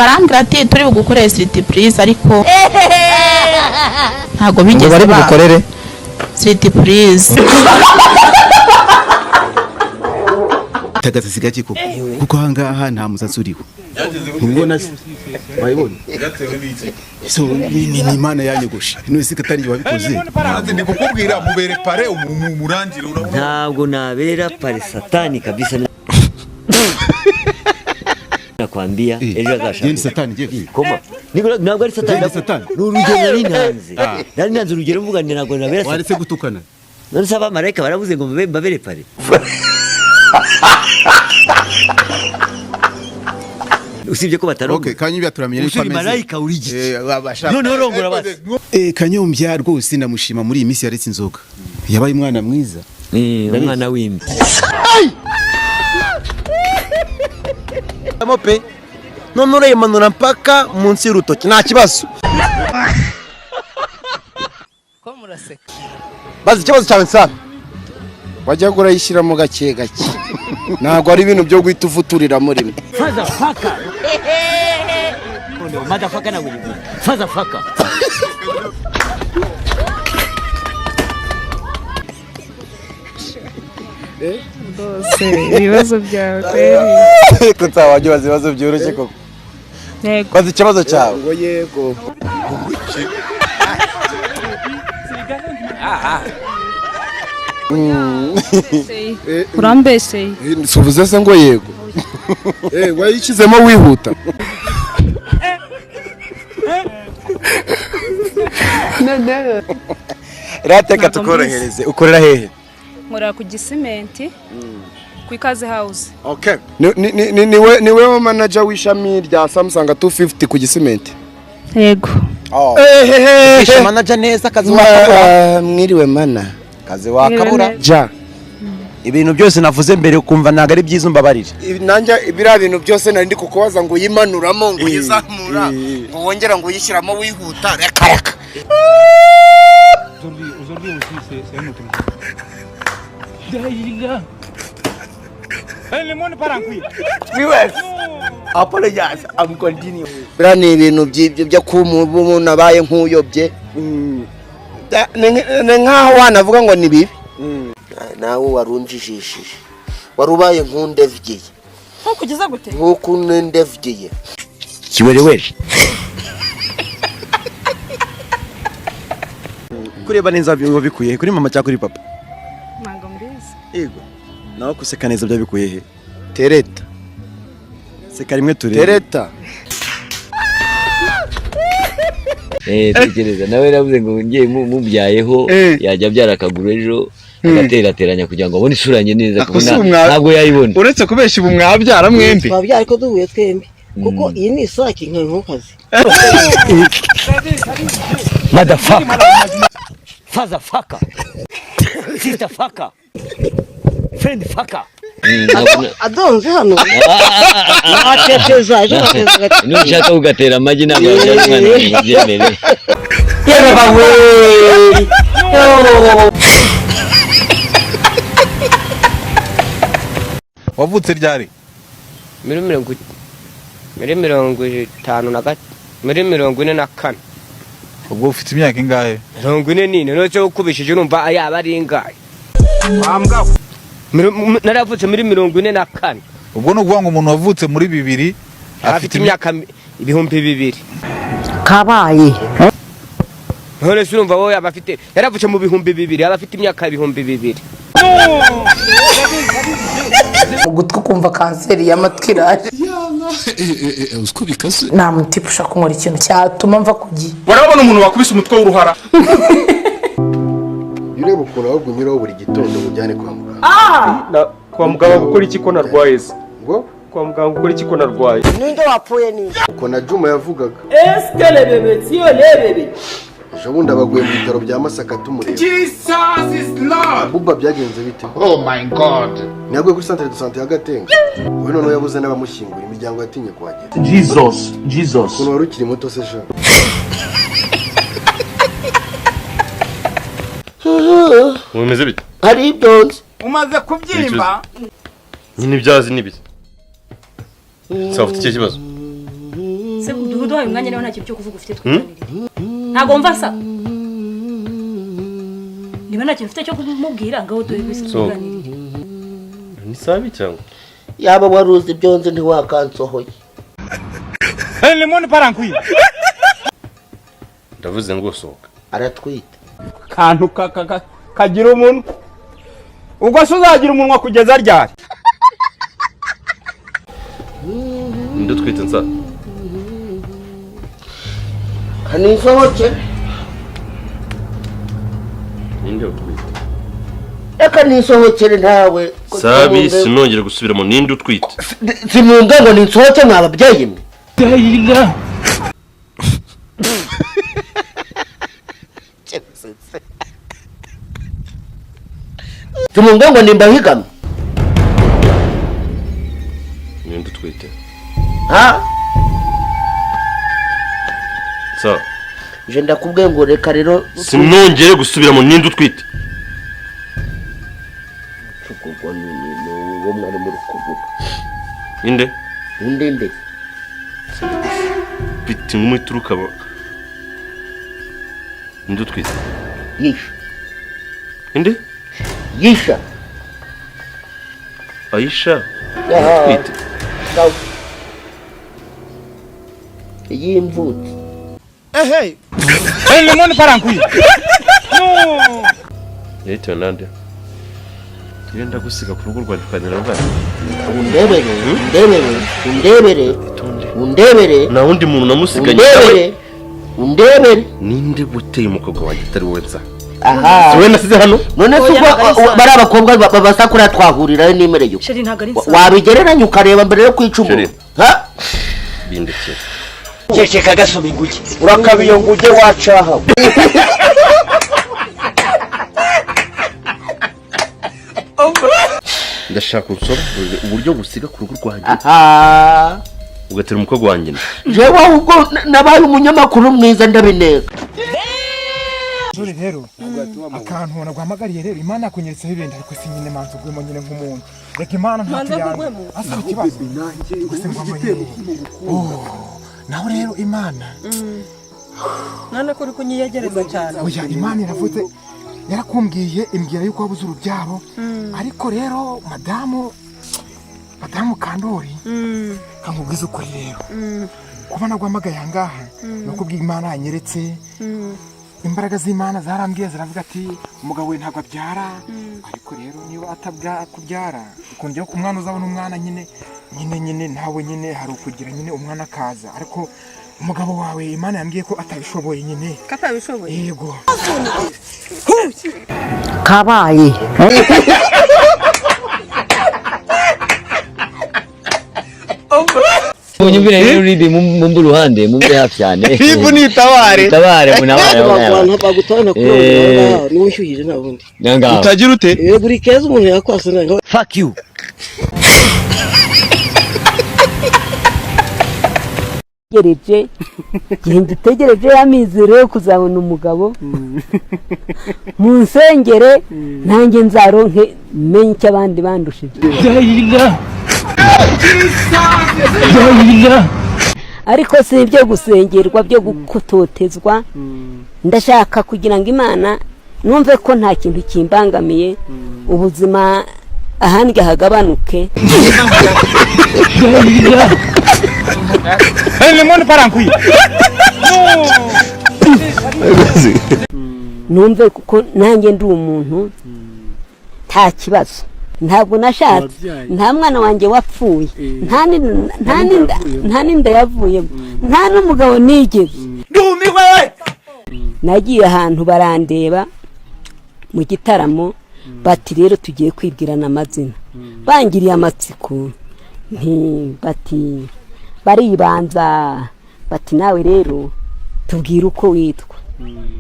barambwira ati turi bugukorera street please ariko ntago bigeze bari bugukorere street please tagaza sigaki kuko hangaha nta musatsi uriho ubona se wayibona so ni imana yanyogoshe no sikatari wabikoze ndi kukubwira mubere pare umurangire ntabwo nabera pare satani kabisa nakwambia ejo azashaka ni satani je koma ntabwo ari satani n'urugero nari nanze urugero mvuga ni ntabwo nabera satani waretse gutukana none saba marayika baravuze ngo mbabere pare usibye ko batarongo Kanyombya turamenye ko ameze marayika urigi none urongora basi Kanyombya rwose ndamushima muri iyi minsi yaretse inzoga yabaye umwana mwiza umwana w'imbi amope none uremanura mpaka munsi y'urutoki nta kibazo ko muraseka bazi ikibazo cyawe nsana wajya kurayishyiramo gake gake ntabwo ari ibintu byo guhita uvuturira muri mwe faza faka no motherfucker na wewe faza faka Bose ibibazo byawe kweri kutawajya ibibazo byoroshye koko yego bazi ikibazo cyawe ngo yego urambeseye suvuze se ngo yego wayishyizemo wihuta rateka tukorohereze ukorera hehe nkorera ku gisimenti ku Ikaze House. Okay. Ni wewe manager w'ishami rya Samsung 250 ku gisimenti? Yego. Oh. Isha manager neza kazi wakabura. Mwiriwe mana. Kazi wakabura. Ja. Ibintu byose navuze mbere ukumva naga ari byiza umbabarire. Nanjye ibira bintu byose nari ndi kukubaza ngo yimanuramo ngo yizamura ngo wongera ngo yishyiramo wihuta reka. Aujourd'hui aussi c'est un autre. Daïla. Le monde part en couille. Viewers. Apologize, I'm continue. Bira ni ibintu byo kumuntu nabaye nkuyobye. Nkaho wanavuga ngo ni bibi. Nawe warunjishishije. Warubaye nkundevgiye. Nko kugeza gute? Nko ndevgiye. Kiwerewere. Kureba neza byo bikuye kuri mama cyangwa kuri papa? Ntago mbizi. Yego. Nawe kuseka neza byo bikuye he? Tereta. Seka rimwe turebe. Tereta. Tekereza nawe navuze ngo ngiye mubyayeho yajya byara akaguru ejo agaterateranya kugira ngo abone isuranye neza kubona ntabwo yayibona. Uretse kubeshya ubu mwabyara mwembi. Twabyara ariko duhuye twembi. Kuko iyi ni isaki nk'inkokazi. Motherfucker. Father fucker. Sister fucker. Friend fucker. Adonze hano. Ateteza ejo bateza. Nushaka ugatera amagi ntabwo yajyana byemere. Yera bawe. Wavutse ryari? Muri 54. Ubwo ufite imyaka ingahe? 44 no cyo ukubishije urumva yaba ari ingahe. Wambwa. Naravutse muri 44. Ubwo no kuvuga ngo umuntu wavutse muri 2000 afite imyaka 2000. Kabaye. None se urumva wowe abafite yaravutse mu 2000 abafite imyaka 2000. Ugutwi kumva kanseri y'amatwi iraje. Usko bikase. Nta muti pusha kunkora ikintu cyatuma mva kugiye. Warabona umuntu wakubise umutwe w'uruhara. Yureba ukuntu ahubwo nyiraho buri gitondo mujyane kwa muganga. Kwa muganga gukora iki ko narwaye se? Ngo kwa muganga gukora iki ko narwaye? Ninde wapfuye ni? Uko na Juma yavugaga. Est-ce le bébé si on est bébé? Jabundi abaguye mu bitaro bya Masaka tumureba. Jesus is Lord. Buba byagenze bite? Oh my God. Nyaguye kuri centre de santé ya Gatenga. We none yabuze n'abamushyingura imiryango yatinye kuhagera. Jesus. Kuno wari ukiri muto se Jean. Mumeze bite? Hari ibyo Umaze kubyimba? Nyine byazi nibite. Safite iki kibazo? uduhaye umwanya niba nta kintu cyo kuvuga ufite twiganirira ntago mva sa niba nta kintu ufite cyo kumubwira ngaho duhe kwisiganirira ni sabi cyangwa yaba waruzi ibyo nzi ntiwakansohoye limoni parankwi ndavuze ngo sohoka aratwite kantu kagira umuntu ubwo se uzagira umunwa kugeza ryari ninde twite nsa kanisohoke ninde utwite eka nisohokere ntawe sabi sinongere gusubiramo ninde utwite simunga ngo nisohoke mwababyeyi mwe dayira simunga ngo nimbahigamye ninde utwite ha sa je ndakubwiye ngo reka rero sinongere gusubiramo ninde utwite kuko ni wo mwari muri kuvuga inde inde piti nk'umuturuka ninde utwite yisha inde yisha Aisha twite yimvutse limoni parankwi yahitiwe nande yenda gusiga ku rugo rwanjye ukanira ruvana undebere nta wundi muntu namusiganye undebere ninde guteye umukobwa wanjye atari wowe nza aha siwe nasize hano none se ubwo bari abakobwa babasakura twahurirayo n'imereye sheri ntago ari nsa wabigereranya ukareba mbere yo kwicumura ha bindekera ceceka gasubiguye urakabiyo nguje wacaha ndashaka usora uburyo gusiga ku rugo rwanjye aha ugatera umukobwa wanjye jewe ahubwo nabaye umunyamakuru mwiza ndabineka Juri rero akantu naguhamagariye rero Imana yakunyeretseho ibindi ariko si nyine manzi ugwemo nyine nk'umuntu reka Imana ntatuyanga asa ikibazo gusa ngwamo naho rero Imana none ko uri kunyiyegereza cyane oya Imana iravuze yarakumbwiye imbwira yuko wabuze urubyaro ariko rero madamu Kandori kankubwiza ukuri rero kuba naguhamagaye ahangaha no kubwira Imana yanyeretse imbaraga z'Imana zarambwiye ziravuga ati umugabo we ntabwo abyara ariko rero niba atabyara ukongera ko umwana uzabona umwana nyine nawe nyine hari ukugira nyine umwana akaza ariko umugabo wawe Imana yambwiye ko atabishoboye nyine katabishoboye yego kabaye Munyumvire rero ridi mu ruhande mu hafi cyane. Ibu ni tabare. Tabare munabara. Abantu bagutana kuri ngaho ni wishyuhije nabundi. Utagira ute? Buri keza umuntu yakwasana ngo fuck you. Gereje genda utegereje yamizero yo kuzabona umugabo mu nsengere nanjye nzaronke menye icyo abandi bandushije. Ariko si ibyo gusengerwa byo gukototezwa ndashaka kugira ngo Imana numve ko nta kintu kimbangamiye ubuzima ahandi hagabanuke. limoni parankwi numve kuko nanjye ndi umuntu nta kibazo ntabwo nashatse nta mwana wanjye wapfuye nta n'inda yavuyemo nta n'umugabo nigeze nagiye ahantu barandeba mu gitaramo bati rero tugiye kwibwirana amazina bangiriye amatsiko bati baribanza bati nawe rero tubwire uko witwa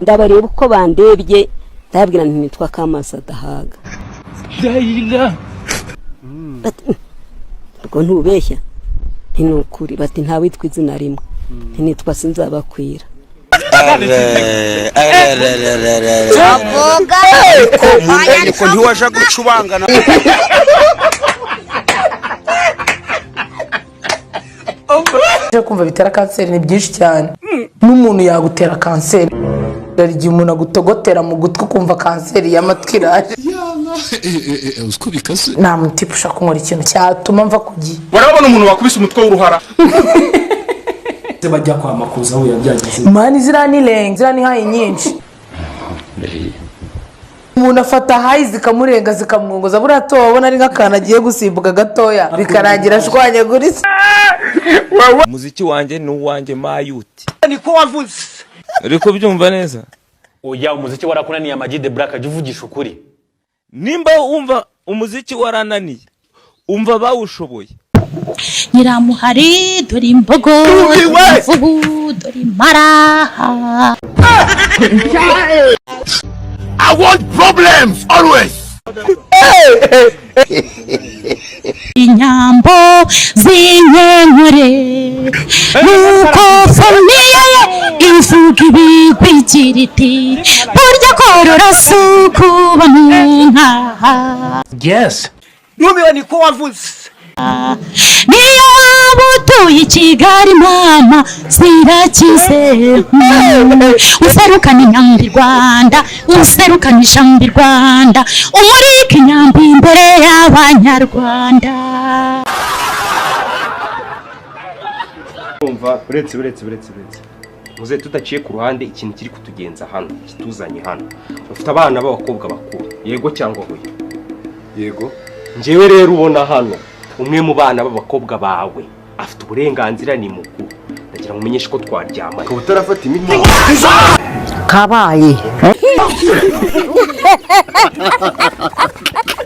ndabareba uko bandebye ndabwira nti nitwa Kamasa Dahaga ubwo ntubeshya ntinukuri bati nta witwa izina rimwe ntinitwa Sinzabakwira ariko ntiwaje gucubangana kumva bitera kanseri ni byinshi cyane. N'umuntu yagutera kanseri. Hari igihe umuntu agutogotera mu gutwi kumva kanseri y'amatwi iraje. Usko bikase. Nta mutipe ushaka kunkora ikintu cyatuma mva kugiye. Warabona umuntu wakubise umutwe w'uruhara. Bajya kwa makuza aho yabyageze. Mani zira ni hayi nyinshi. Umuntu afata hayi zikamurenga zikamwongoza buriya to wabona ari nk'akana agiye gusimbuka gatoya bikarangira ashwanyaguritse. Umuziki wanjye ni uwanjye mayuti. Niko wavuze. Uri kubyumva neza? Oya umuziki warakunaniye Amag the Black ajya uvugisha ukuri. Nimba umva umuziki warananiye umva bawushoboye. Nyiramuhari dore imbogo ivubu dore maraha. I want problems always. Inyambo zinyenyure nuko famiye ivuga ibigwigira iti burya korora sukuba mu nka. Yes. Numiwe niko wavuze. Niyo waba utuye i Kigali mama zirakize. Userukana inyambi Rwanda userukana ijambo Rwanda umurika inyambi imbere y'abanyarwanda. Umva uretse muze tudaciye ku ruhande ikintu kiri kutugenza hano kituzanye hano. Ufite abana b'abakobwa bakuru yego cyangwa hoya? Yego. Njyewe rero ubona hano umwe mu bana b'abakobwa bawe afite uburenganzira ni mukuru. Ndagira mumenyeshe ko twaryama. Ko utarafata imiti. Kabaye.